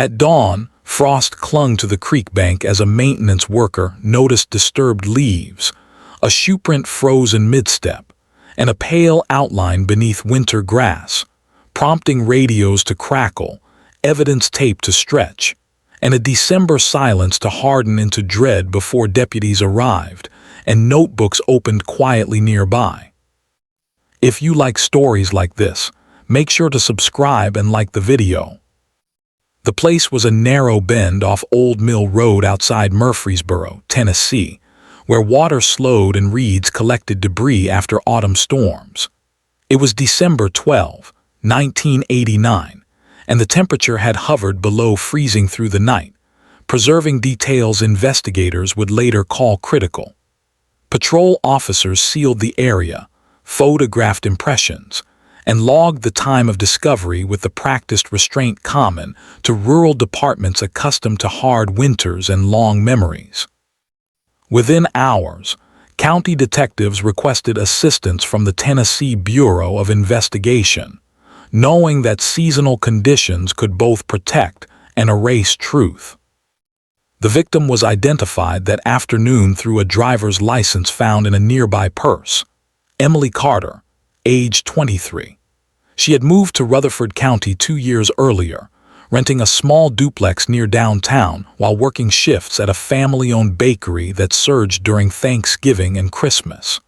At dawn, Frost clung to the creek bank as a maintenance worker noticed disturbed leaves, a shoeprint frozen mid-step, and a pale outline beneath winter grass, prompting radios to crackle, evidence tape to stretch, and a December silence to harden into dread before deputies arrived and notebooks opened quietly nearby. If you like stories like this, make sure to subscribe and like the video. The place was a narrow bend off Old Mill Road outside Murfreesboro, Tennessee, where water slowed and reeds collected debris after autumn storms. It was December 12, 1989, and the temperature had hovered below freezing through the night, preserving details investigators would later call critical. Patrol officers sealed the area, photographed impressions, and logged the time of discovery with the practiced restraint common to rural departments accustomed to hard winters and long memories. Within hours, county detectives requested assistance from the Tennessee Bureau of Investigation, knowing that seasonal conditions could both protect and erase truth. The victim was identified that afternoon through a driver's license found in a nearby purse. Emily Carter, age 23. She had moved to Rutherford County 2 years earlier, renting a small duplex near downtown while working shifts at a family-owned bakery that surged during Thanksgiving and Christmas.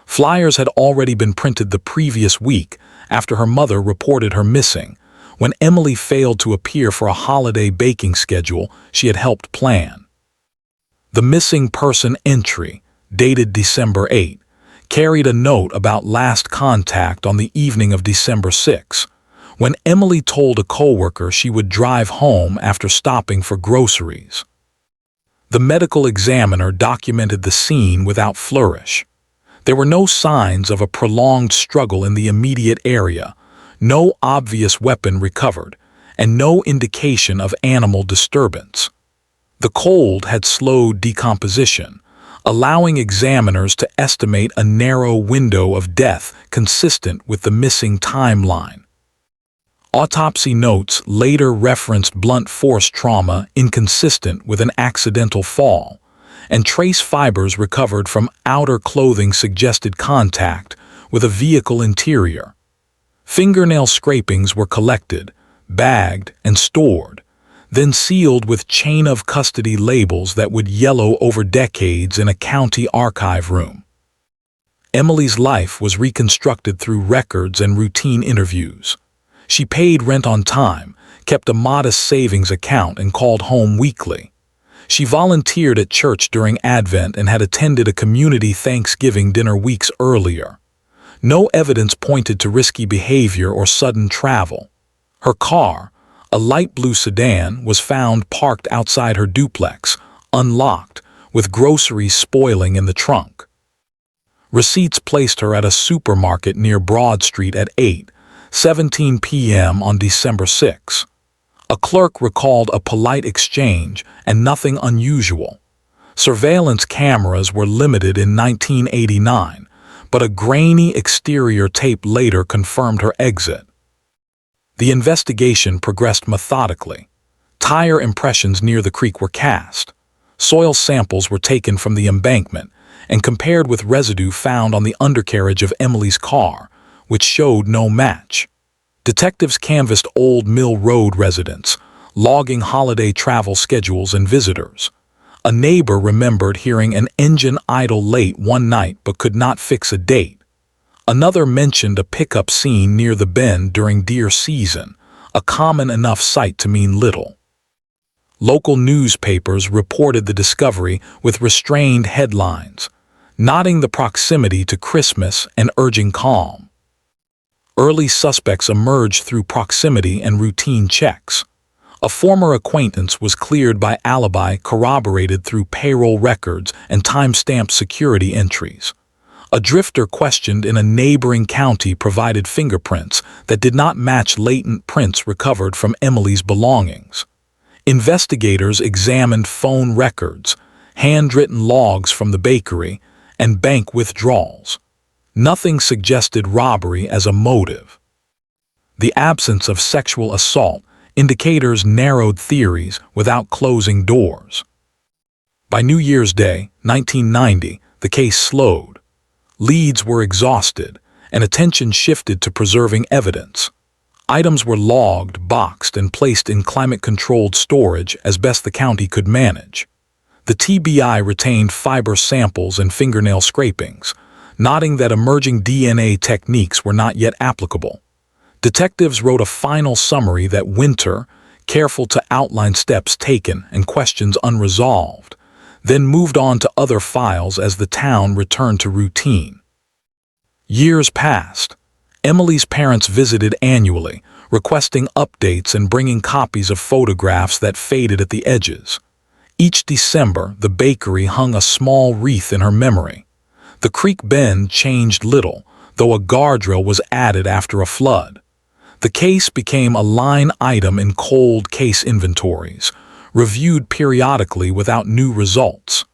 Flyers had already been printed the previous week after her mother reported her missing, when Emily failed to appear for a holiday baking schedule she had helped plan. The missing person entry, dated December 8, carried a note about last contact on the evening of December 6, when Emily told a coworker she would drive home after stopping for groceries. The medical examiner documented the scene without flourish. There were no signs of a prolonged struggle in the immediate area, no obvious weapon recovered, and no indication of animal disturbance. The cold had slowed decomposition, allowing examiners to estimate a narrow window of death consistent with the missing timeline. Autopsy notes later referenced blunt force trauma inconsistent with an accidental fall, and trace fibers recovered from outer clothing suggested contact with a vehicle interior. Fingernail scrapings were collected, bagged, and stored, then sealed with chain of custody labels that would yellow over decades in a county archive room. Emily's life was reconstructed through records and routine interviews. She paid rent on time, kept a modest savings account, and called home weekly. She volunteered at church during Advent and had attended a community Thanksgiving dinner weeks earlier. No evidence pointed to risky behavior or sudden travel. Her car, a light blue sedan, was found parked outside her duplex, unlocked, with groceries spoiling in the trunk. Receipts placed her at a supermarket near Broad Street at 8:17 p.m. on December 6. A clerk recalled a polite exchange and nothing unusual. Surveillance cameras were limited in 1989, but a grainy exterior tape later confirmed her exit. The investigation progressed methodically. Tire impressions near the creek were cast. Soil samples were taken from the embankment and compared with residue found on the undercarriage of Emily's car, which showed no match. Detectives canvassed Old Mill Road residents, logging holiday travel schedules and visitors. A neighbor remembered hearing an engine idle late one night but could not fix a date. Another mentioned a pickup seen near the bend during deer season, a common enough sight to mean little. Local newspapers reported the discovery with restrained headlines, noting the proximity to Christmas and urging calm. Early suspects emerged through proximity and routine checks. A former acquaintance was cleared by alibi corroborated through payroll records and time-stamped security entries. A drifter questioned in a neighboring county provided fingerprints that did not match latent prints recovered from Emily's belongings. Investigators examined phone records, handwritten logs from the bakery, and bank withdrawals. Nothing suggested robbery as a motive. The absence of sexual assault Indicators narrowed theories without closing doors. By New Year's Day, 1990, the case slowed. Leads were exhausted, and attention shifted to preserving evidence. Items were logged, boxed, and placed in climate-controlled storage as best the county could manage. The TBI retained fiber samples and fingernail scrapings, noting that emerging DNA techniques were not yet applicable. Detectives wrote a final summary that Winter, careful to outline steps taken and questions unresolved, then moved on to other files as the town returned to routine. Years passed. Emily's parents visited annually, requesting updates and bringing copies of photographs that faded at the edges. Each December, the bakery hung a small wreath in her memory. The creek bend changed little, though a guardrail was added after a flood. The case became a line item in cold case inventories, reviewed periodically without new results.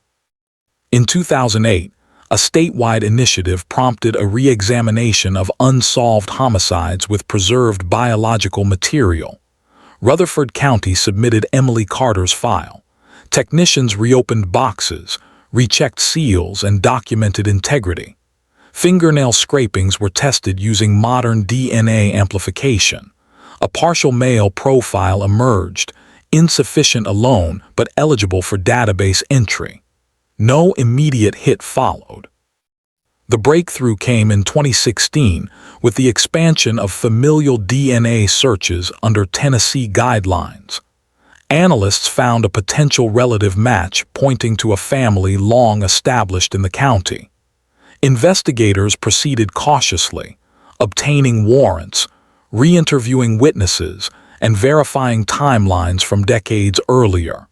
In 2008, a statewide initiative prompted a re-examination of unsolved homicides with preserved biological material. Rutherford County submitted Emily Carter's file. Technicians reopened boxes, rechecked seals, and documented integrity. Fingernail scrapings were tested using modern DNA amplification. A partial male profile emerged, insufficient alone but eligible for database entry. No immediate hit followed. The breakthrough came in 2016 with the expansion of familial DNA searches under Tennessee guidelines. Analysts found a potential relative match pointing to a family long established in the county. Investigators proceeded cautiously, obtaining warrants, re-interviewing witnesses, and verifying timelines from decades earlier.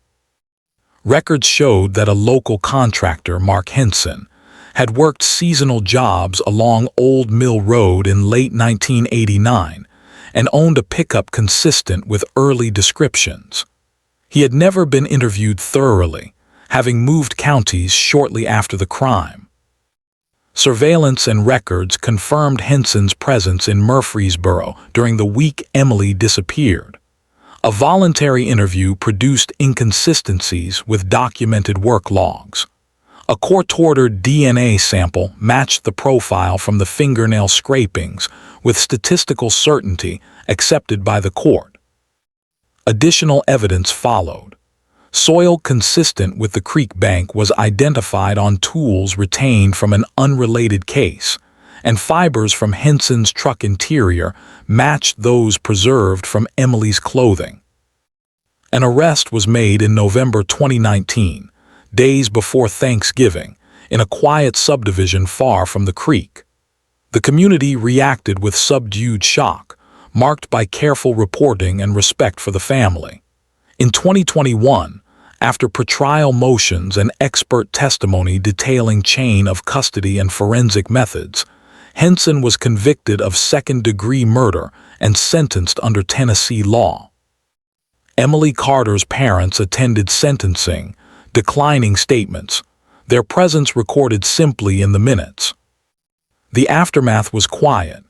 Records showed that a local contractor, Mark Henson, had worked seasonal jobs along Old Mill Road in late 1989 and owned a pickup consistent with early descriptions. He had never been interviewed thoroughly, having moved counties shortly after the crime. Surveillance and records confirmed Henson's presence in Murfreesboro during the week Emily disappeared. A voluntary interview produced inconsistencies with documented work logs. A court-ordered DNA sample matched the profile from the fingernail scrapings with statistical certainty accepted by the court. Additional evidence followed. Soil consistent with the creek bank was identified on tools retained from an unrelated case, and fibers from Henson's truck interior matched those preserved from Emily's clothing. An arrest was made in November 2019, days before Thanksgiving, in a quiet subdivision far from the creek. The community reacted with subdued shock, marked by careful reporting and respect for the family. In 2021, after pretrial motions and expert testimony detailing chain of custody and forensic methods, Henson was convicted of second-degree murder and sentenced under Tennessee law. Emily Carter's parents attended sentencing, declining statements, their presence recorded simply in the minutes. The aftermath was quiet.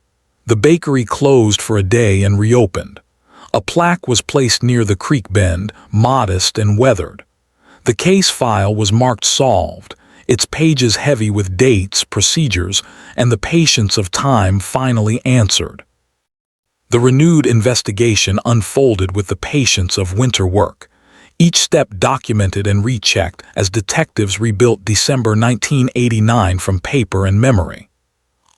The bakery closed for a day and reopened. A plaque was placed near the creek bend, modest and weathered. The case file was marked solved, its pages heavy with dates, procedures, and the patience of time finally answered. The renewed investigation unfolded with the patience of winter work, each step documented and rechecked as detectives rebuilt December 1989 from paper and memory.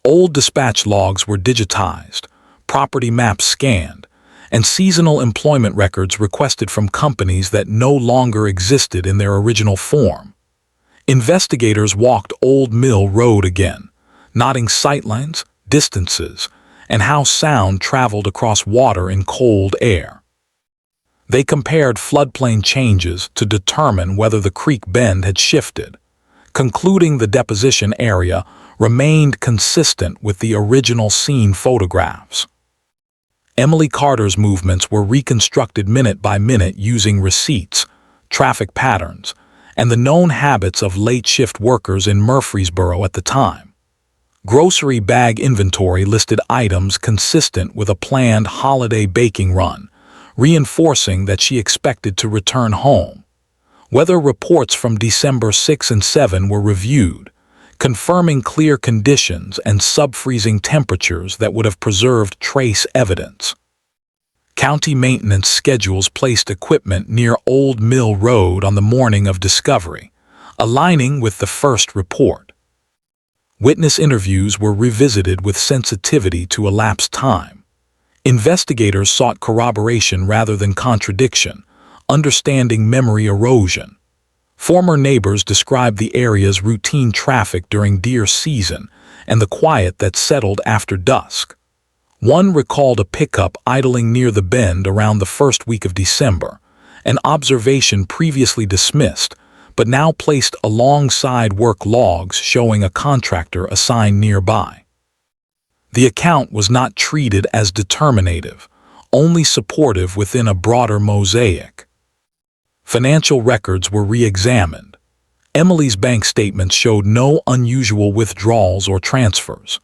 Old dispatch logs were digitized, property maps scanned, and seasonal employment records requested from companies that no longer existed in their original form. Investigators walked Old Mill Road again, noting sightlines, distances, and how sound traveled across water in cold air. They compared floodplain changes to determine whether the creek bend had shifted, concluding the deposition area remained consistent with the original scene photographs. Emily Carter's movements were reconstructed minute by minute using receipts, traffic patterns, and the known habits of late-shift workers in Murfreesboro at the time. Grocery bag inventory listed items consistent with a planned holiday baking run, reinforcing that she expected to return home. Weather reports from December 6 and 7 were reviewed, confirming clear conditions and sub-freezing temperatures that would have preserved trace evidence. County maintenance schedules placed equipment near Old Mill Road on the morning of discovery, aligning with the first report. Witness interviews were revisited with sensitivity to elapsed time. Investigators sought corroboration rather than contradiction, understanding memory erosion. Former neighbors described the area's routine traffic during deer season and the quiet that settled after dusk. One recalled a pickup idling near the bend around the first week of December, an observation previously dismissed, but now placed alongside work logs showing a contractor assigned nearby. The account was not treated as determinative, only supportive within a broader mosaic. Financial records were re-examined. Emily's bank statements showed no unusual withdrawals or transfers.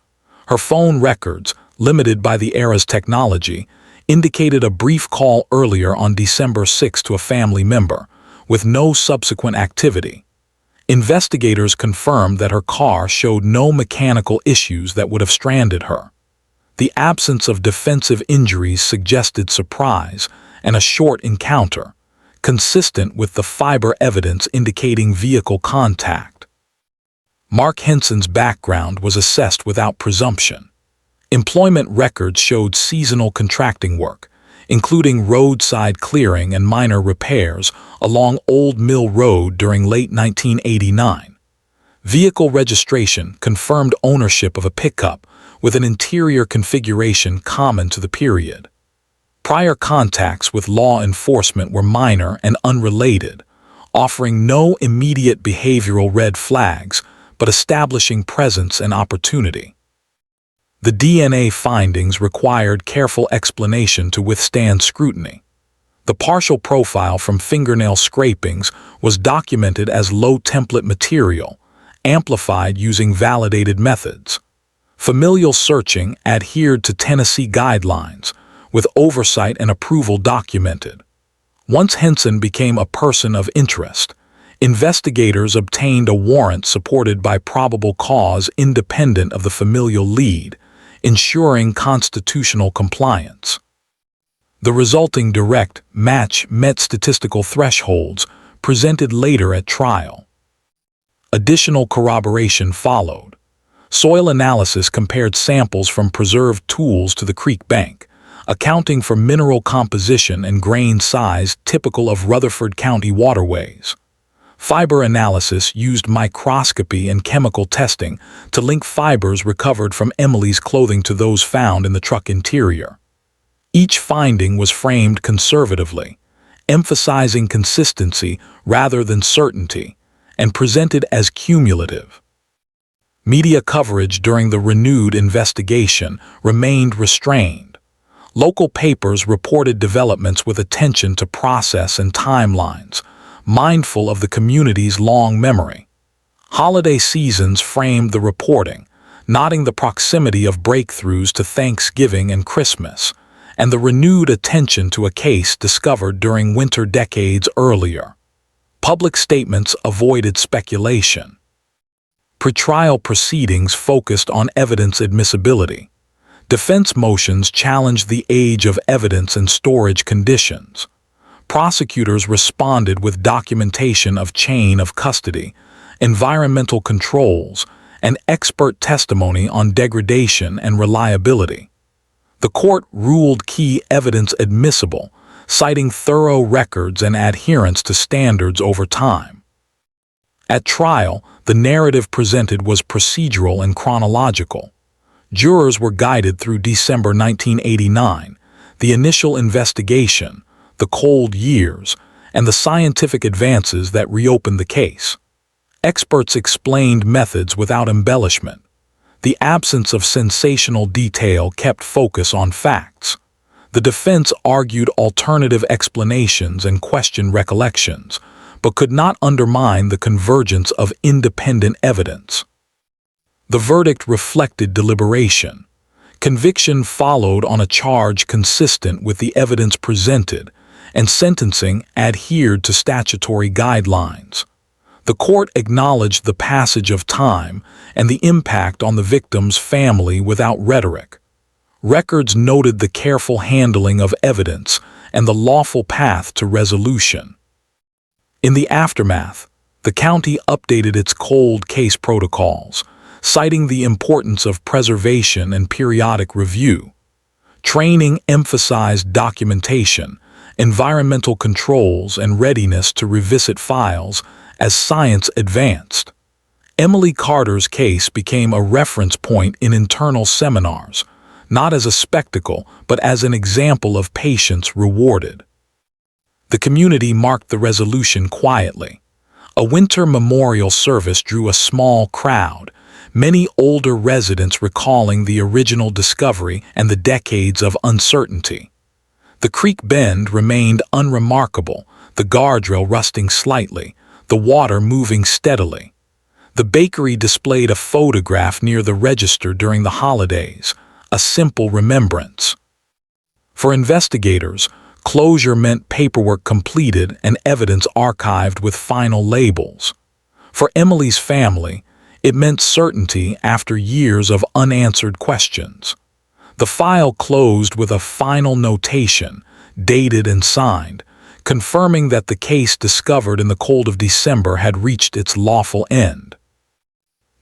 Her phone records, limited by the era's technology, indicated a brief call earlier on December 6 to a family member, with no subsequent activity. Investigators confirmed that her car showed no mechanical issues that would have stranded her. The absence of defensive injuries suggested surprise and a short encounter, consistent with the fiber evidence indicating vehicle contact. Mark Henson's background was assessed without presumption. Employment records showed seasonal contracting work, including roadside clearing and minor repairs along Old Mill Road during late 1989. Vehicle registration confirmed ownership of a pickup with an interior configuration common to the period. Prior contacts with law enforcement were minor and unrelated, offering no immediate behavioral red flags, but establishing presence and opportunity. The DNA findings required careful explanation to withstand scrutiny. The partial profile from fingernail scrapings was documented as low-template material, amplified using validated methods. Familial searching adhered to Tennessee guidelines, with oversight and approval documented. Once Henson became a person of interest, investigators obtained a warrant supported by probable cause independent of the familial lead, ensuring constitutional compliance. The resulting direct match met statistical thresholds presented later at trial. Additional corroboration followed. Soil analysis compared samples from preserved tools to the creek bank, accounting for mineral composition and grain size typical of Rutherford County waterways. Fiber analysis used microscopy and chemical testing to link fibers recovered from Emily's clothing to those found in the truck interior. Each finding was framed conservatively, emphasizing consistency rather than certainty, and presented as cumulative. Media coverage during the renewed investigation remained restrained. Local papers reported developments with attention to process and timelines, mindful of the community's long memory. Holiday seasons framed the reporting, noting the proximity of breakthroughs to Thanksgiving and Christmas, and the renewed attention to a case discovered during winter decades earlier. Public statements avoided speculation. Pretrial proceedings focused on evidence admissibility. Defense motions challenged the age of evidence and storage conditions. Prosecutors responded with documentation of chain of custody, environmental controls, and expert testimony on degradation and reliability. The court ruled key evidence admissible, citing thorough records and adherence to standards over time. At trial, the narrative presented was procedural and chronological. Jurors were guided through December 1989, the initial investigation, the cold years, and the scientific advances that reopened the case. Experts explained methods without embellishment. The absence of sensational detail kept focus on facts. The defense argued alternative explanations and questioned recollections, but could not undermine the convergence of independent evidence. The verdict reflected deliberation. Conviction followed on a charge consistent with the evidence presented, and sentencing adhered to statutory guidelines. The court acknowledged the passage of time and the impact on the victim's family without rhetoric. Records noted the careful handling of evidence and the lawful path to resolution. In the aftermath, the county updated its cold case protocols, citing the importance of preservation and periodic review. Training emphasized documentation, environmental controls, and readiness to revisit files as science advanced. Emily Carter's case became a reference point in internal seminars, not as a spectacle, but as an example of patience rewarded. The community marked the resolution quietly. A winter memorial service drew a small crowd, many older residents recalling the original discovery and the decades of uncertainty. The creek bend remained unremarkable, the guardrail rusting slightly, the water moving steadily. The bakery displayed a photograph near the register during the holidays, a simple remembrance. For investigators, closure meant paperwork completed and evidence archived with final labels. For Emily's family, it meant certainty after years of unanswered questions. The file closed with a final notation, dated and signed, confirming that the case discovered in the cold of December had reached its lawful end.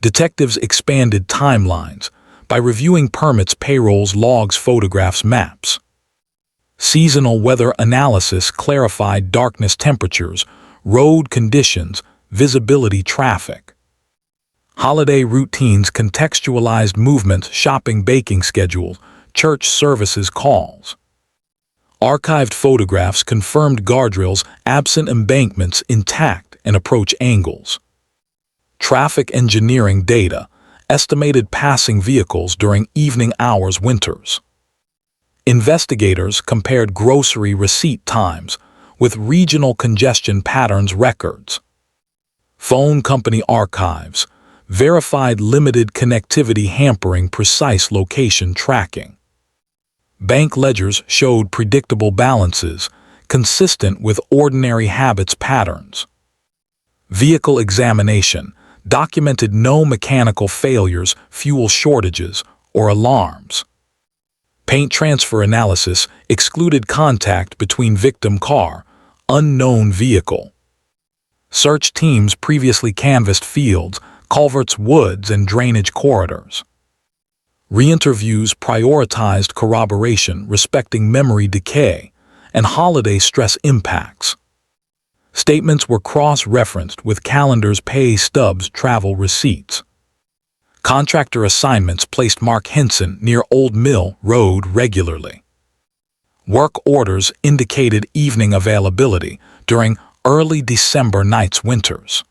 Detectives expanded timelines by reviewing permits, payrolls, logs, photographs, maps. Seasonal weather analysis clarified darkness temperatures, road conditions, visibility, traffic. Holiday routines contextualized movements, shopping, baking schedules, church services, calls. Archived photographs confirmed guardrails, absent embankments intact, and approach angles. Traffic engineering data estimated passing vehicles during evening hours winters. Investigators compared grocery receipt times with regional congestion patterns records. Phone company archives verified limited connectivity hampering precise location tracking. Bank ledgers showed predictable balances, consistent with ordinary habits patterns. Vehicle examination documented no mechanical failures, fuel shortages, or alarms. Paint transfer analysis excluded contact between victim car, unknown vehicle. Search teams previously canvassed fields, culverts, woods, and drainage corridors. Re-interviews prioritized corroboration, respecting memory decay and holiday stress impacts. Statements were cross-referenced with calendars, pay stubs, travel receipts. Contractor assignments placed Mark Henson near Old Mill Road regularly. Work orders indicated evening availability during early December nights winters.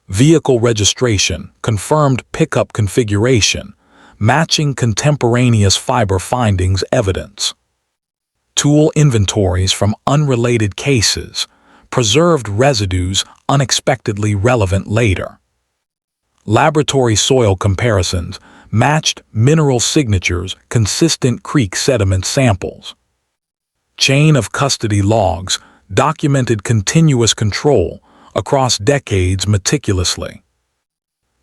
Vehicle registration confirmed pickup configuration, matching contemporaneous fiber findings evidence. Tool inventories from unrelated cases preserved residues unexpectedly relevant later. Laboratory soil comparisons matched mineral signatures, consistent creek sediment samples. Chain of custody logs documented continuous control across decades meticulously.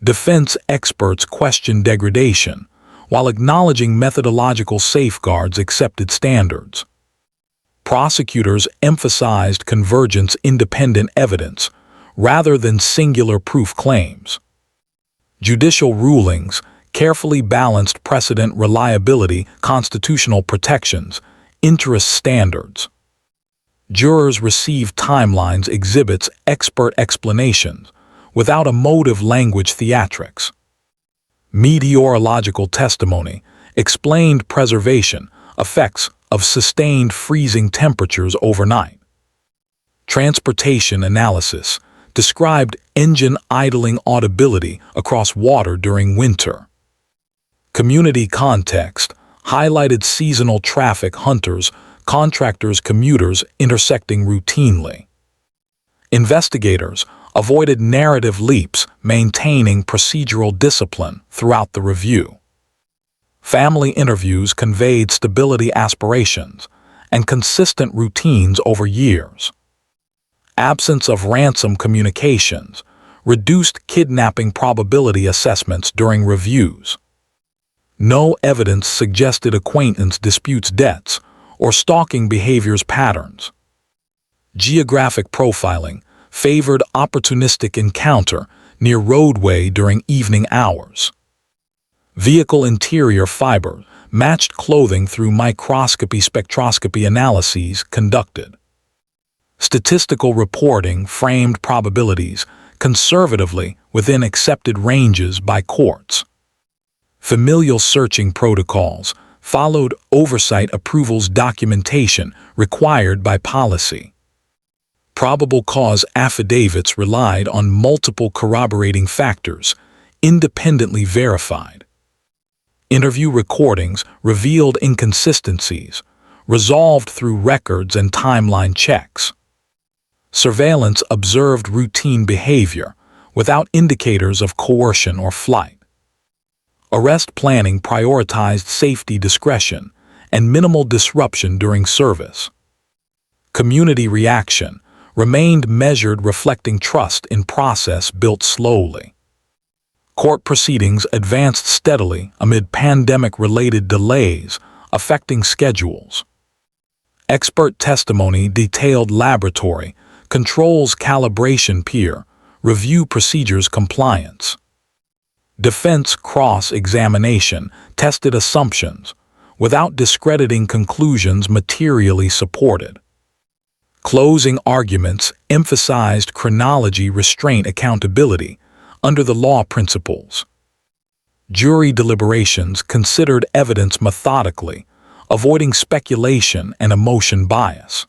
Defense experts questioned degradation, while acknowledging methodological safeguards accepted standards. Prosecutors emphasized convergence independent evidence rather than singular proof claims. Judicial rulings carefully balanced precedent reliability, constitutional protections, interest standards. Jurors received timelines, exhibits, expert explanations, without emotive language theatrics. Meteorological testimony explained preservation effects of sustained freezing temperatures overnight. Transportation analysis described engine idling audibility across water during winter. Community context highlighted seasonal traffic, hunters, contractors, commuters intersecting routinely. Investigators avoided narrative leaps, maintaining procedural discipline throughout the review. Family interviews conveyed stability aspirations and consistent routines over years. Absence of ransom communications reduced kidnapping probability assessments during reviews. No evidence suggested acquaintance disputes debts or stalking behaviors patterns. Geographic profiling favored opportunistic encounter near roadway during evening hours. Vehicle interior fiber matched clothing through microscopy spectroscopy analyses conducted. Statistical reporting framed probabilities conservatively within accepted ranges by courts. Familial searching protocols followed oversight approvals documentation required by policy. Probable cause affidavits relied on multiple corroborating factors, independently verified. Interview recordings revealed inconsistencies, resolved through records and timeline checks. Surveillance observed routine behavior without indicators of coercion or flight. Arrest planning prioritized safety discretion and minimal disruption during service. Community reaction remained measured, reflecting trust in process built slowly. Court proceedings advanced steadily amid pandemic-related delays affecting schedules. Expert testimony detailed laboratory controls calibration peer review procedures compliance. Defense cross-examination tested assumptions without discrediting conclusions materially supported. Closing arguments emphasized chronology, restraint, accountability under the law principles. Jury deliberations considered evidence methodically, avoiding speculation and emotion bias.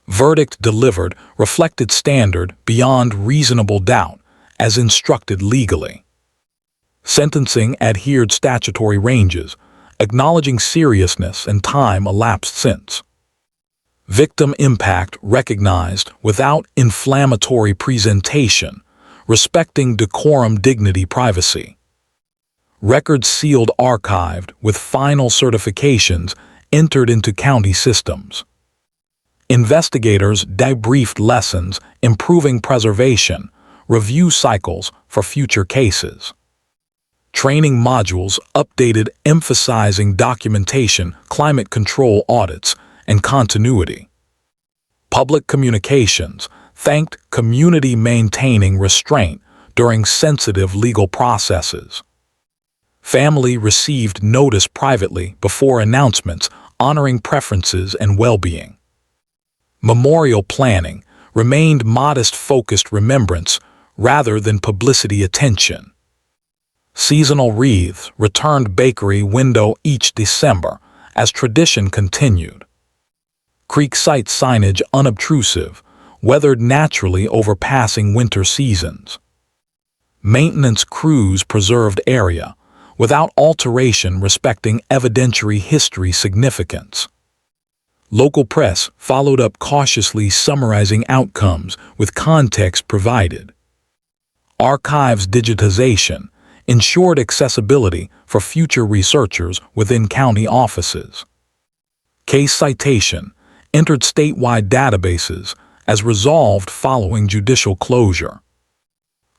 Verdict delivered reflected standard beyond reasonable doubt as instructed legally. Sentencing adhered statutory ranges, acknowledging seriousness and time elapsed since. Victim impact recognized without inflammatory presentation, respecting decorum, dignity, privacy. Records sealed, archived, with final certifications entered into county systems. Investigators debriefed lessons, improving preservation, review cycles for future cases. Training modules updated, emphasizing documentation, climate control audits, and continuity. Public communications thanked community maintaining restraint during sensitive legal processes. Family received notice privately before announcements, honoring preferences and well-being. Memorial planning remained modest, focused remembrance rather than publicity attention. Seasonal wreaths returned bakery window each December as tradition continued. Creek site signage unobtrusive, weathered naturally overpassing winter seasons. Maintenance crews preserved area without alteration, respecting evidentiary history significance. Local press followed up cautiously, summarizing outcomes with context provided. Archives digitization ensured accessibility for future researchers within county offices. Case citation entered statewide databases as resolved following judicial closure.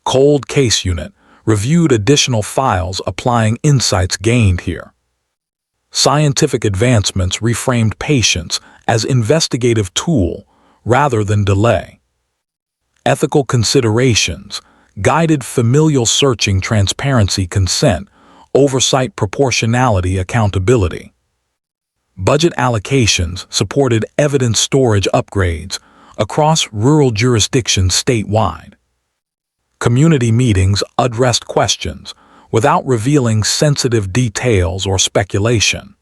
Cold case unit reviewed additional files, applying insights gained here. Scientific advancements reframed patience as investigative tool rather than delay. Ethical considerations guided familial searching, transparency, consent, oversight, proportionality, accountability. Budget allocations supported evidence storage upgrades across rural jurisdictions statewide. Community meetings addressed questions without revealing sensitive details or speculation.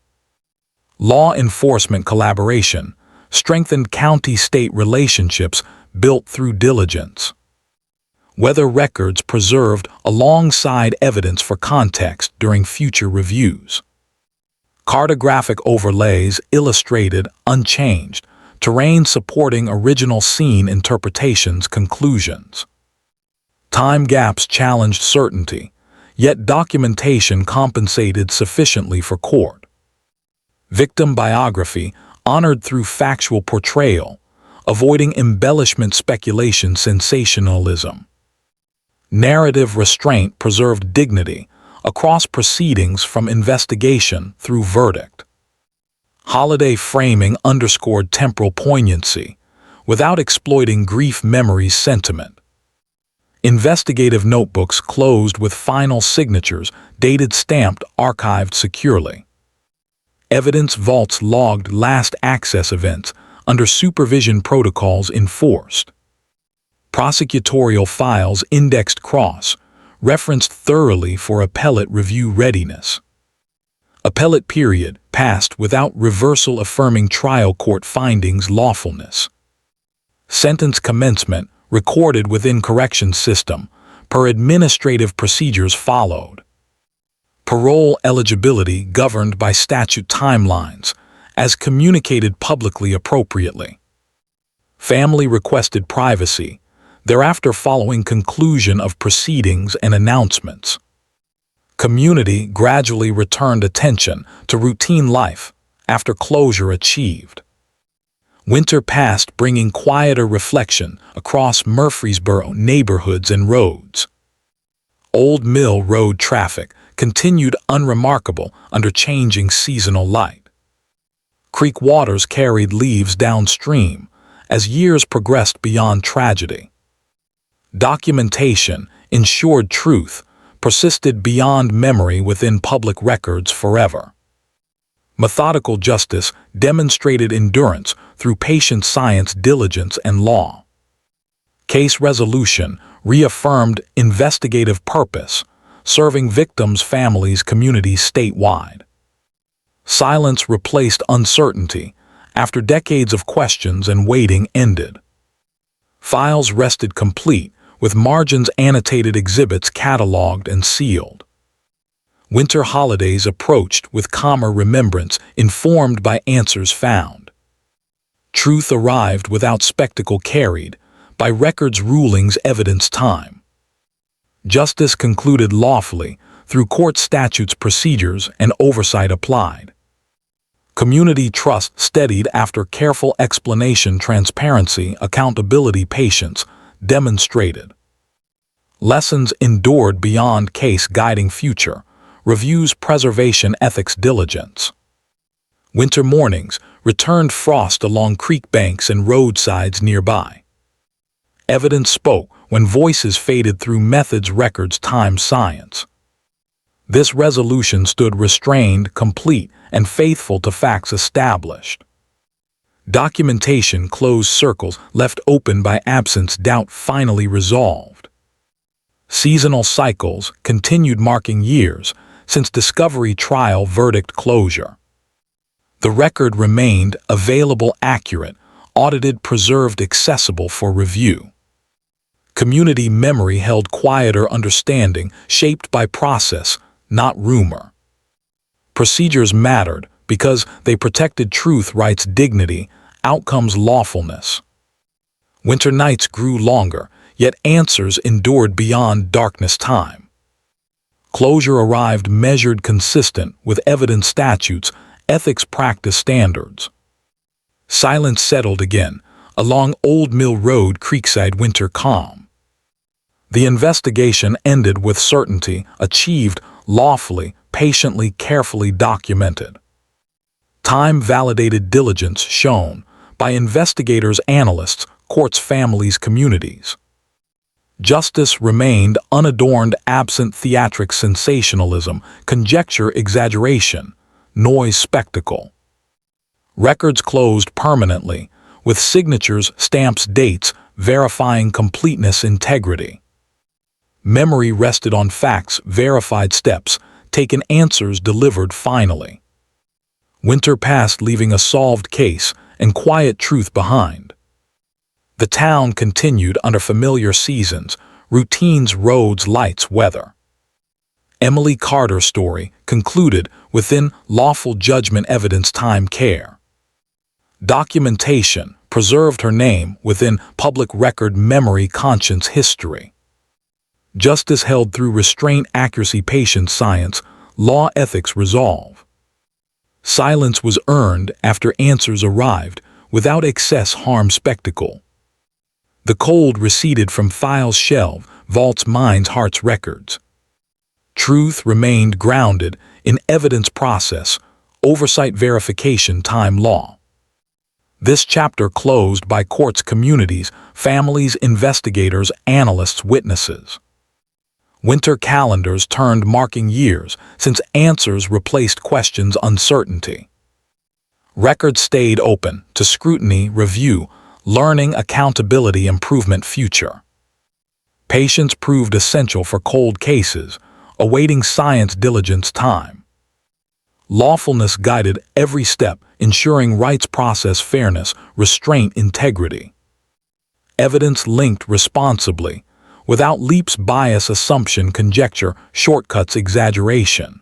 Law enforcement collaboration strengthened county-state relationships built through diligence. Weather records preserved alongside evidence for context during future reviews. Cartographic overlays illustrated unchanged terrain, supporting original scene interpretations. Conclusions. Time gaps challenged certainty, yet documentation compensated sufficiently for court. Victim biography honored through factual portrayal, avoiding embellishment, speculation, sensationalism. Narrative restraint preserved dignity across proceedings from investigation through verdict. Holiday framing underscored temporal poignancy without exploiting grief memory's sentiment. Investigative notebooks closed with final signatures, dated, stamped, archived securely. Evidence vaults logged last access events under supervision protocols enforced. Prosecutorial files indexed cross-referenced thoroughly for appellate review readiness. Appellate period passed without reversal, affirming trial court findings' lawfulness. Sentence commencement recorded within correction system per administrative procedures followed. Parole eligibility governed by statute timelines as communicated publicly appropriately. Family requested privacy thereafter following conclusion of proceedings and announcements. Community gradually returned attention to routine life after closure achieved. Winter passed, bringing quieter reflection across Murfreesboro neighborhoods and roads. Old Mill Road traffic continued unremarkable under changing seasonal light. Creek waters carried leaves downstream as years progressed beyond tragedy. Documentation ensured truth persisted beyond memory within public records forever. Methodical justice demonstrated endurance through patient science, diligence, and law. Case resolution reaffirmed investigative purpose, serving victims' families, communities statewide. Silence replaced uncertainty after decades of questions and waiting ended. Files rested complete, with margins annotated, exhibits cataloged and sealed. Winter holidays approached with calmer remembrance, informed by answers found. Truth arrived without spectacle carried, by records, rulings, evidence, time. Justice concluded lawfully through court statutes, procedures, and oversight applied. Community trust steadied after careful explanation, transparency, accountability, patience demonstrated. Lessons endured beyond case, guiding future reviews, preservation, ethics, diligence. Winter mornings returned frost along creek banks and roadsides nearby. Evidence spoke when voices faded through methods, records, time, science. This resolution stood restrained, complete, and faithful to facts established. Documentation closed circles left open by absence, doubt finally resolved. Seasonal cycles continued, marking years since discovery, trial, verdict, closure. The record remained available, accurate, audited, preserved, accessible for review. Community memory held quieter understanding, shaped by process, not rumor. Procedures mattered because they protected truth, rights, dignity, outcomes, lawfulness. Winter nights grew longer, yet answers endured beyond darkness, time. Closure arrived measured, consistent with evidence, statutes, ethics, practice, standards. Silence settled again along Old Mill Road, Creekside, winter calm. The investigation ended with certainty, achieved lawfully, patiently, carefully documented. Time-validated diligence shown by investigators, analysts, courts, families, communities. Justice remained unadorned, absent theatric sensationalism, conjecture, exaggeration, noise, spectacle. Records closed permanently, with signatures, stamps, dates, verifying completeness, integrity. Memory rested on facts, verified steps, taken, answers delivered finally. Winter passed, leaving a solved case and quiet truth behind. The town continued under familiar seasons, routines, roads, lights, weather. Emily Carter's story concluded within lawful judgment, evidence, time, care. Documentation preserved her name within public record, memory, conscience, history. Justice held through restraint, accuracy, patience, science, law, ethics, resolve. Silence was earned after answers arrived, without excess, harm, spectacle. The cold receded from files, shelve, vaults, minds, hearts, records. Truth remained grounded in evidence, process, oversight, verification, time, law. This chapter closed by courts, communities, families, investigators, analysts, witnesses. Winter calendars turned, marking years since answers replaced questions, uncertainty. Records stayed open to scrutiny, review, learning, accountability, improvement, future. Patience proved essential for cold cases, awaiting science, diligence, time. Lawfulness guided every step, ensuring rights, process, fairness, restraint, integrity. Evidence linked responsibly, without leaps, bias, assumption, conjecture, shortcuts, exaggeration.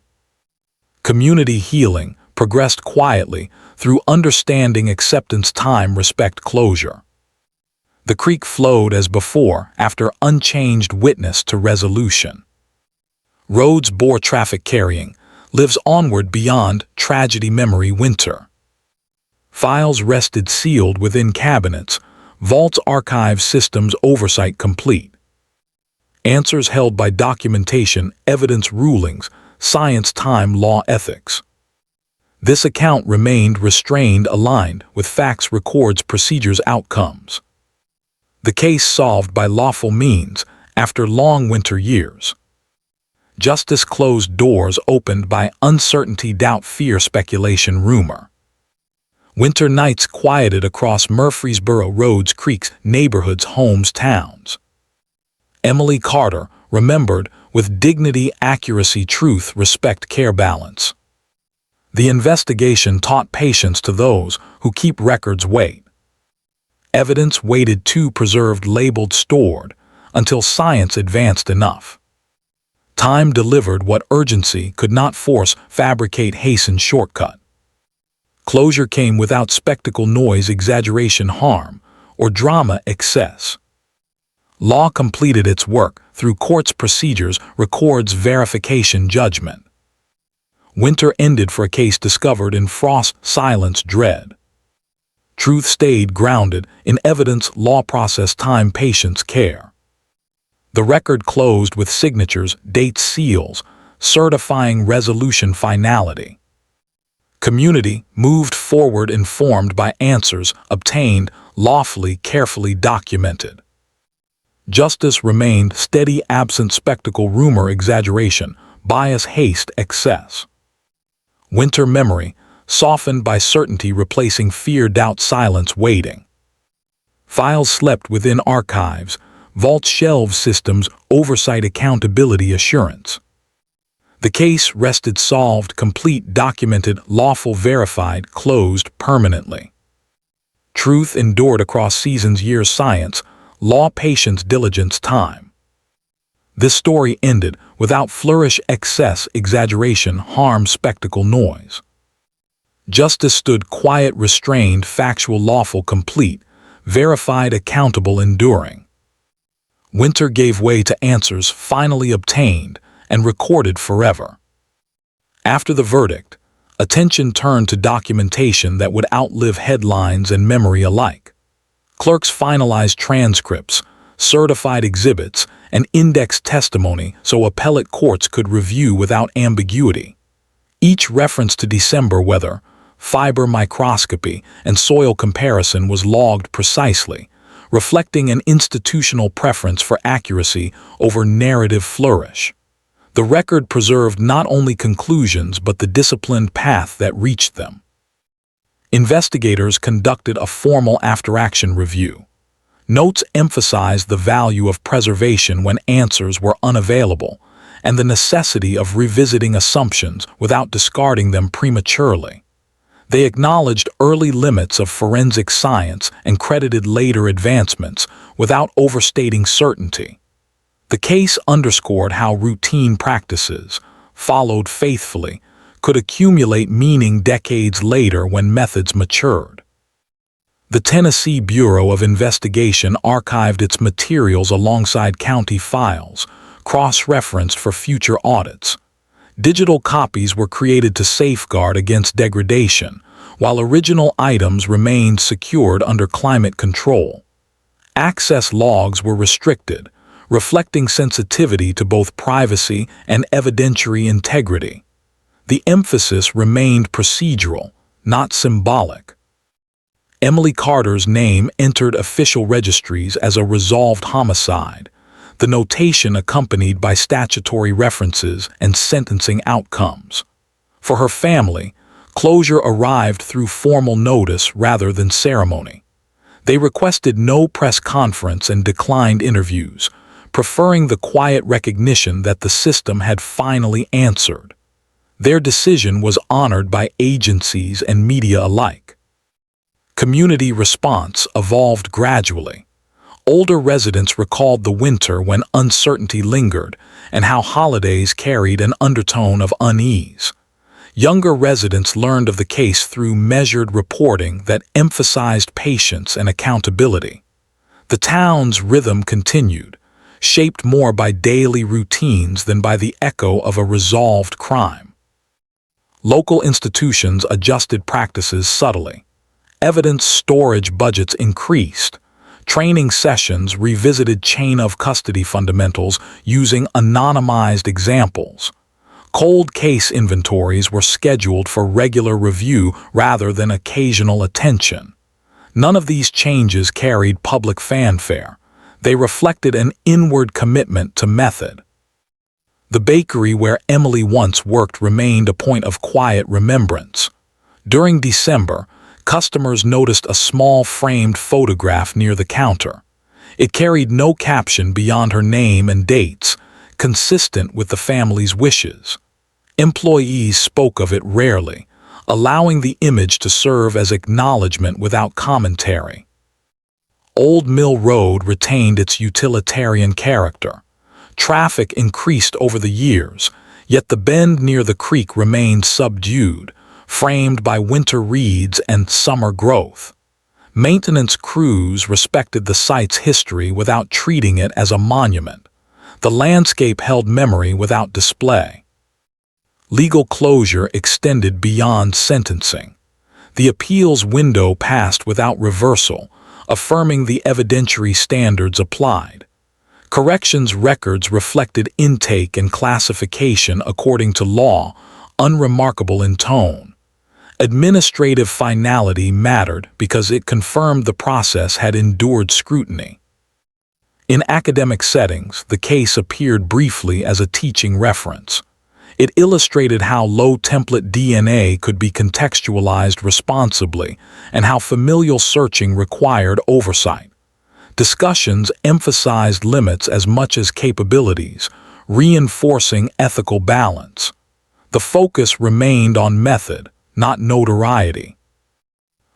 Community healing progressed quietly through understanding, acceptance, time, respect, closure. The creek flowed as before after unchanged, witness to resolution. Roads bore traffic, carrying lives onward beyond tragedy, memory, winter. Files rested sealed within cabinets, vaults, archives, systems, oversight complete. Answers held by documentation, evidence, rulings, science, time, law, ethics. This account remained restrained, aligned with facts, records, procedures, outcomes. The case solved by lawful means after long winter years. Justice closed doors opened by uncertainty, doubt, fear, speculation, rumor. Winter nights quieted across Murfreesboro, roads, creeks, neighborhoods, homes, towns. Emily Carter remembered with dignity, accuracy, truth, respect, care, balance. The investigation taught patience to those who keep records. Wait. Evidence waited too, preserved, labeled, stored, until science advanced enough. Time delivered what urgency could not force, fabricate, hasten, shortcut. Closure came without spectacle, noise, exaggeration, harm, or drama, excess. Law completed its work through courts, procedures, records, verification, judgment. Winter ended for a case discovered in frost, silence, dread. Truth stayed grounded in evidence, law, process, time, patience, care. The record closed with signatures, dates, seals, certifying resolution, finality. Community moved forward informed by answers obtained, lawfully, carefully documented. Justice remained steady, absent spectacle, rumor, exaggeration, bias, haste, excess. Winter memory softened by certainty, replacing fear, doubt, silence, waiting. Files slept within archives, vaults, shelves, systems, oversight, accountability, assurance. The case rested solved, complete, documented, lawful, verified, closed permanently. Truth endured across seasons, years, science, law, patience, diligence, time. This story ended without flourish, excess, exaggeration, harm, spectacle, noise. Justice stood quiet, restrained, factual, lawful, complete, verified, accountable, enduring. Winter gave way to answers finally obtained and recorded forever. After the verdict, attention turned to documentation that would outlive headlines and memory alike. Clerks finalized transcripts, certified exhibits, and indexed testimony so appellate courts could review without ambiguity. Each reference to December weather, fiber microscopy, and soil comparison was logged precisely, reflecting an institutional preference for accuracy over narrative flourish. The record preserved not only conclusions but the disciplined path that reached them. Investigators conducted a formal after-action review. Notes emphasized the value of preservation when answers were unavailable, and the necessity of revisiting assumptions without discarding them prematurely. They acknowledged early limits of forensic science and credited later advancements without overstating certainty. The case underscored how routine practices, followed faithfully, could accumulate meaning decades later when methods matured. The Tennessee Bureau of Investigation archived its materials alongside county files, cross-referenced for future audits. Digital copies were created to safeguard against degradation, while original items remained secured under climate control. Access logs were restricted, reflecting sensitivity to both privacy and evidentiary integrity. The emphasis remained procedural, not symbolic. Emily Carter's name entered official registries as a resolved homicide, the notation accompanied by statutory references and sentencing outcomes. For her family, closure arrived through formal notice rather than ceremony. They requested no press conference and declined interviews, preferring the quiet recognition that the system had finally answered. Their decision was honored by agencies and media alike. Community response evolved gradually. Older residents recalled the winter when uncertainty lingered and how holidays carried an undertone of unease. Younger residents learned of the case through measured reporting that emphasized patience and accountability. The town's rhythm continued, shaped more by daily routines than by the echo of a resolved crime. Local institutions adjusted practices subtly. Evidence storage budgets increased. Training sessions revisited chain-of-custody fundamentals using anonymized examples. Cold case inventories were scheduled for regular review rather than occasional attention. None of these changes carried public fanfare. They reflected an inward commitment to method. The bakery where Emily once worked remained a point of quiet remembrance. During December, customers noticed a small framed photograph near the counter. It carried no caption beyond her name and dates, consistent with the family's wishes. Employees spoke of it rarely, allowing the image to serve as acknowledgement without commentary. Old Mill Road retained its utilitarian character. Traffic increased over the years, yet the bend near the creek remained subdued, framed by winter reeds and summer growth. Maintenance crews respected the site's history without treating it as a monument. The landscape held memory without display. Legal closure extended beyond sentencing. The appeals window passed without reversal, affirming the evidentiary standards applied. Corrections records reflected intake and classification according to law, unremarkable in tone. Administrative finality mattered because it confirmed the process had endured scrutiny. In academic settings, the case appeared briefly as a teaching reference. It illustrated how low-template DNA could be contextualized responsibly and how familial searching required oversight. Discussions emphasized limits as much as capabilities, reinforcing ethical balance. The focus remained on method, not notoriety.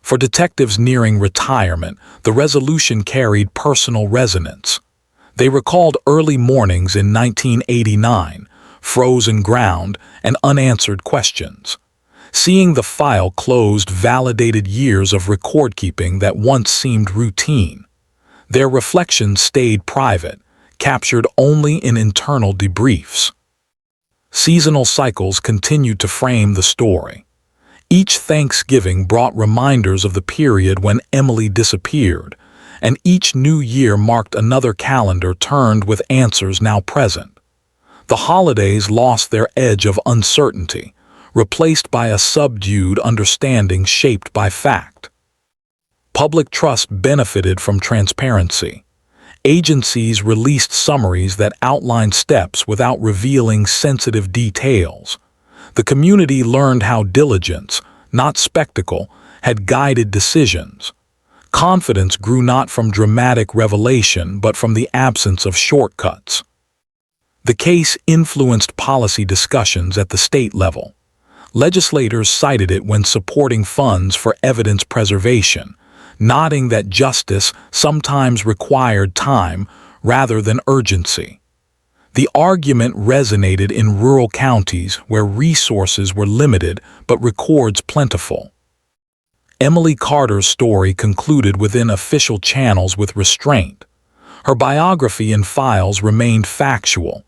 For detectives nearing retirement, the resolution carried personal resonance. They recalled early mornings in 1989, frozen ground, and unanswered questions. Seeing the file closed validated years of record-keeping that once seemed routine. Their reflections stayed private, captured only in internal debriefs. Seasonal cycles continued to frame the story. Each Thanksgiving brought reminders of the period when Emily disappeared, and each new year marked another calendar turned with answers now present. The holidays lost their edge of uncertainty, replaced by a subdued understanding shaped by fact. Public trust benefited from transparency. Agencies released summaries that outlined steps without revealing sensitive details. The community learned how diligence, not spectacle, had guided decisions. Confidence grew not from dramatic revelation but from the absence of shortcuts. The case influenced policy discussions at the state level. Legislators cited it when supporting funds for evidence preservation, noting that justice sometimes required time rather than urgency. The argument resonated in rural counties where resources were limited but records plentiful. Emily Carter's story concluded within official channels with restraint. Her biography and files remained factual,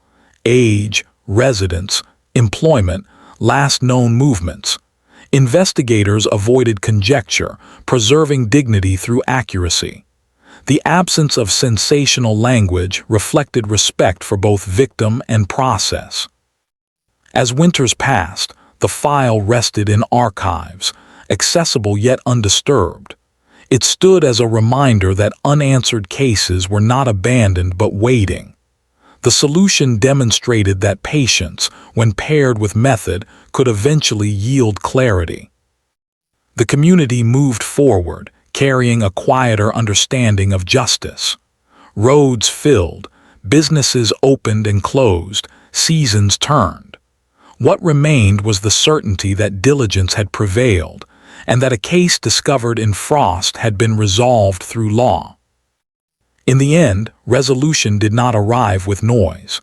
age, residence, employment, last known movements. Investigators avoided conjecture, preserving dignity through accuracy. The absence of sensational language reflected respect for both victim and process. As winters passed, the file rested in archives, accessible yet undisturbed. It stood as a reminder that unanswered cases were not abandoned but waiting. The solution demonstrated that patience, when paired with method, could eventually yield clarity. The community moved forward, carrying a quieter understanding of justice. Roads filled, businesses opened and closed, seasons turned. What remained was the certainty that diligence had prevailed, and that a case discovered in frost had been resolved through law. In the end, resolution did not arrive with noise.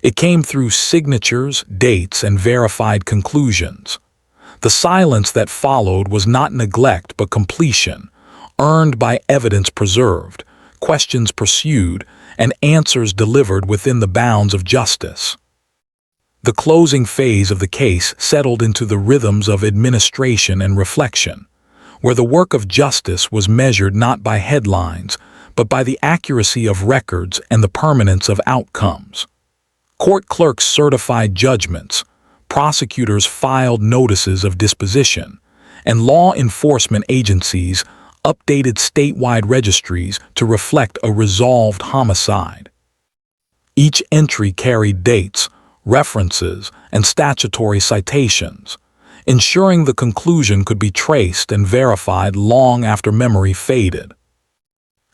It came through signatures, dates, and verified conclusions. The silence that followed was not neglect but completion, earned by evidence preserved, questions pursued, and answers delivered within the bounds of justice. The closing phase of the case settled into the rhythms of administration and reflection, where the work of justice was measured not by headlines, but by the accuracy of records and the permanence of outcomes. Court clerks certified judgments, prosecutors filed notices of disposition, and law enforcement agencies updated statewide registries to reflect a resolved homicide. Each entry carried dates, references, and statutory citations, ensuring the conclusion could be traced and verified long after memory faded.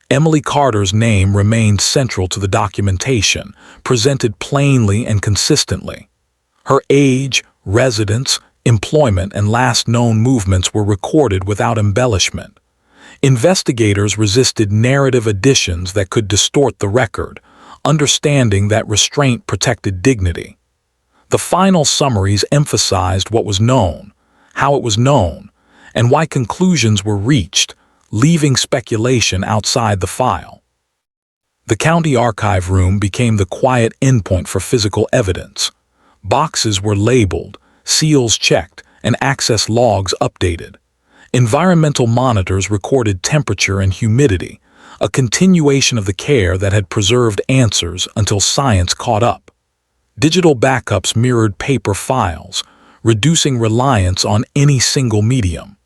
Emily Carter's name remained central to the documentation, presented plainly and consistently. Her age, residence, employment, and last known movements were recorded without embellishment. Investigators resisted narrative additions that could distort the record, understanding that restraint protected dignity. The final summaries emphasized what was known, how it was known, and why conclusions were reached, leaving speculation outside the file. The county archive room became the quiet endpoint for physical evidence. Boxes were labeled, seals checked, and access logs updated. Environmental monitors recorded temperature and humidity, a continuation of the care that had preserved answers until science caught up. Digital backups mirrored paper files, reducing reliance on any single medium.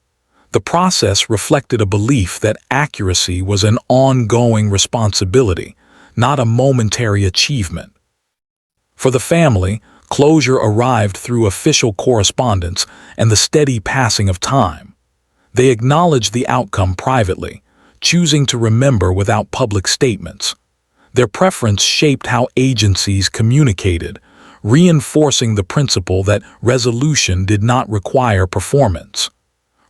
The process reflected a belief that accuracy was an ongoing responsibility, not a momentary achievement. For the family, closure arrived through official correspondence and the steady passing of time. They acknowledged the outcome privately, choosing to remember without public statements. Their preference shaped how agencies communicated, reinforcing the principle that resolution did not require performance.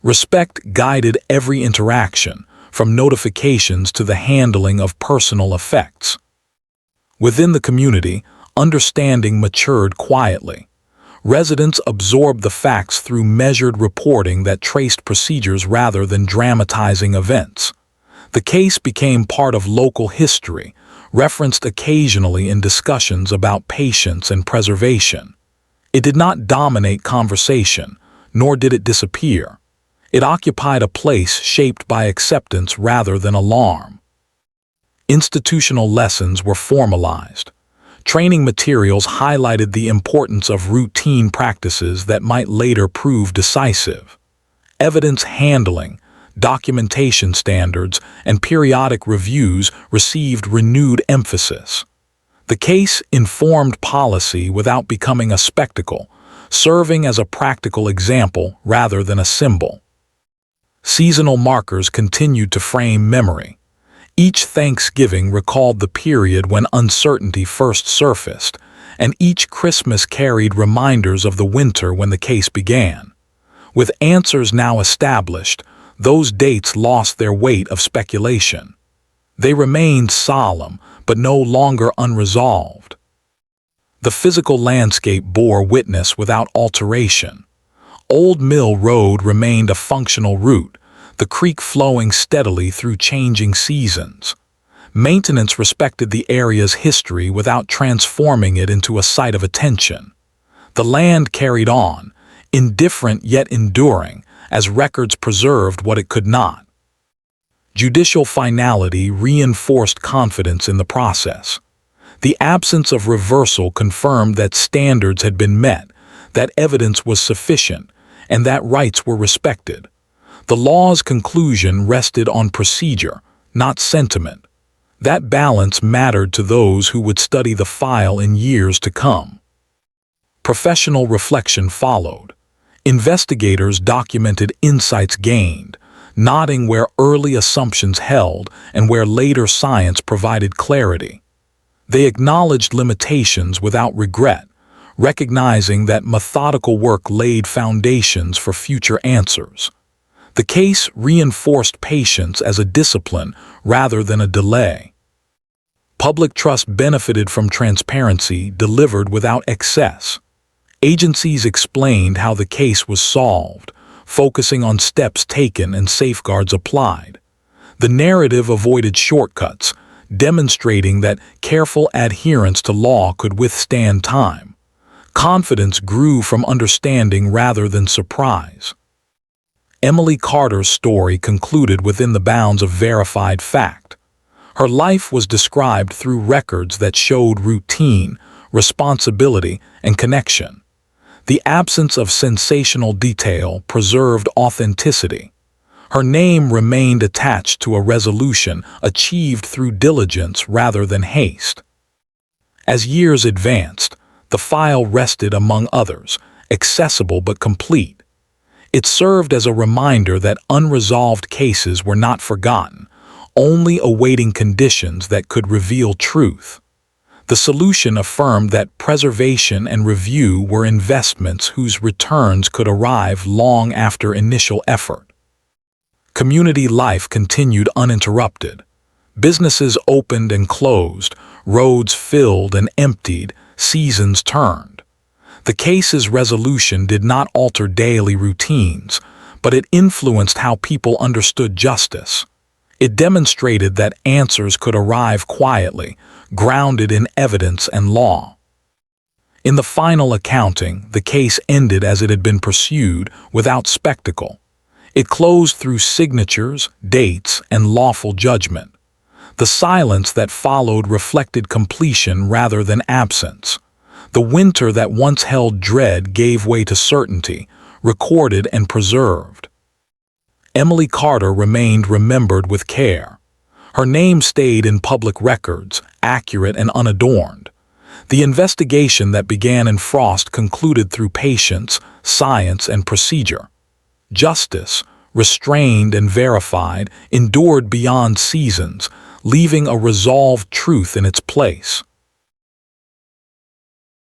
Respect guided every interaction, from notifications to the handling of personal effects. Within the community, understanding matured quietly. Residents absorbed the facts through measured reporting that traced procedures rather than dramatizing events. The case became part of local history, referenced occasionally in discussions about patience and preservation. It did not dominate conversation, nor did it disappear. It occupied a place shaped by acceptance rather than alarm. Institutional lessons were formalized. Training materials highlighted the importance of routine practices that might later prove decisive. Evidence handling, documentation standards, and periodic reviews received renewed emphasis. The case informed policy without becoming a spectacle, serving as a practical example rather than a symbol. Seasonal markers continued to frame memory. Each Thanksgiving recalled the period when uncertainty first surfaced, and each Christmas carried reminders of the winter when the case began. With answers now established, those dates lost their weight of speculation. They remained solemn, but no longer unresolved. The physical landscape bore witness without alteration. Old Mill Road remained a functional route, the creek flowing steadily through changing seasons. Maintenance respected the area's history without transforming it into a site of attention. The land carried on, indifferent yet enduring, as records preserved what it could not. Judicial finality reinforced confidence in the process. The absence of reversal confirmed that standards had been met, that evidence was sufficient, and that rights were respected. The law's conclusion rested on procedure, not sentiment. That balance mattered to those who would study the file in years to come. Professional reflection followed. Investigators documented insights gained, nodding where early assumptions held and where later science provided clarity. They acknowledged limitations without regret, recognizing that methodical work laid foundations for future answers. The case reinforced patience as a discipline rather than a delay. Public trust benefited from transparency delivered without excess. Agencies explained how the case was solved, focusing on steps taken and safeguards applied. The narrative avoided shortcuts, demonstrating that careful adherence to law could withstand time. Confidence grew from understanding rather than surprise. Emily Carter's story concluded within the bounds of verified fact. Her life was described through records that showed routine, responsibility, and connection. The absence of sensational detail preserved authenticity. Her name remained attached to a resolution achieved through diligence rather than haste. As years advanced, the file rested among others, accessible but complete. It served as a reminder that unresolved cases were not forgotten, only awaiting conditions that could reveal truth. The solution affirmed that preservation and review were investments whose returns could arrive long after initial effort. Community life continued uninterrupted. Businesses opened and closed, roads filled and emptied, seasons turned. The case's resolution did not alter daily routines, but it influenced how people understood justice. It demonstrated that answers could arrive quietly, grounded in evidence and law. In the final accounting, the case ended as it had been pursued, without spectacle. It closed through signatures, dates, and lawful judgment. The silence that followed reflected completion rather than absence. The winter that once held dread gave way to certainty, recorded and preserved. Emily Carter remained remembered with care. Her name stayed in public records, accurate and unadorned. The investigation that began in Frost concluded through patience, science, and procedure. Justice, restrained and verified, endured beyond seasons, leaving a resolved truth in its place.